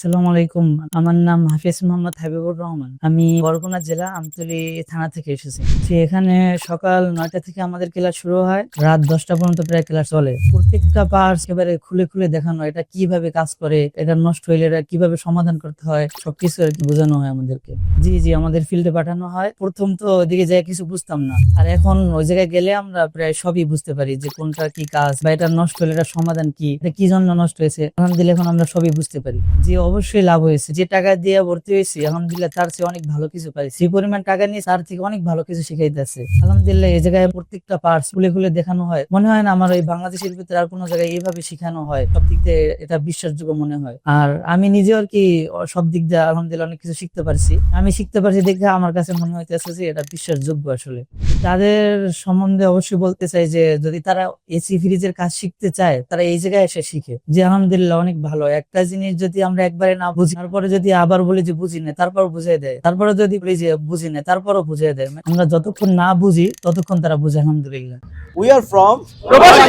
আসসালামু আলাইকুম। আমার নাম হাফিজ মোহাম্মদ হাবিবুর রহমান। আমি বরগুনা জেলা আমতলী থানা থেকে এসেছি। এখানে সকাল ৯টা থেকে আমাদের ক্লাস শুরু হয়, রাত 10টা পর্যন্ত প্রায় ক্লাস চলে। প্রত্যেকটা পার্টস একেবারে খুলে খুলে দেখানো, এটা কিভাবে কাজ করে, এটা নষ্ট হইলে এটা কিভাবে সমাধান করতে হয়, সবকিছু আর কি বোঝানো হয় আমাদেরকে। জি জি, আমাদের ফিল্ডে পাঠানো হয়। প্রথম তো ওইদিকে যাই কিছু বুঝতাম না, আর এখন ওই জায়গায় গেলে আমরা প্রায় সবই বুঝতে পারি যে কোনটা কি কাজ বা এটা নষ্ট হলে এটা সমাধান কি, এটা কি জন্য নষ্ট হয়েছে। আলহামদুলিল্লাহ এখন আমরা সবই বুঝতে পারি। জি অবশ্যই লাভ হয়েছে। যে টাকা দিয়ে ভর্তি হয়েছি আলহামদুলিল্লাহ তার চেয়ে অনেক ভালো কিছু পাই। যে পরিমাণ টাকা নিয়ে তার থেকে অনেক ভালো কিছু শিখাইতেছে আলহামদুলিল্লাহ। এই জায়গায় প্রত্যেকটা পার্টস খুলে খুলে দেখানো হয়। মনে হয় না আমার ওই বাংলাদেশের ভিতরে আর কোনো জায়গায় এইভাবে শেখানো হয়। সব দিক দিয়ে এটা বিশ্বাসযোগ্য মনে হয়। আর আমি নিজে আর কি সব দিক দিয়ে আলহামদুলিল্লাহ অনেক কিছু শিখতে পারছি। আমি শিখতে পারছি দেখে আমার কাছে মনে হইতেছে যে এটা বিশ্বাসযোগ্য। আসলে তাদের সম্বন্ধে অবশ্যই বলতে চাই যে যদি তারা এসি ফ্রিজের কাজ শিখতে চায় তারা এই জায়গায় এসে শিখে। যে আলহামদুলিল্লাহ অনেক ভালো। একটা জিনিস যদি আমরা একবারে না বুঝি, তারপরে যদি আবার বলি যে বুঝি না, তারপর বুঝিয়ে দেয়, তারপরে যদি বলি যে বুঝি না, তারপরও বুঝিয়ে দেয়। আমরা যতক্ষণ না বুঝি ততক্ষণ তারা বুঝে আলহামদুলিল্লাহ। We are from Probation.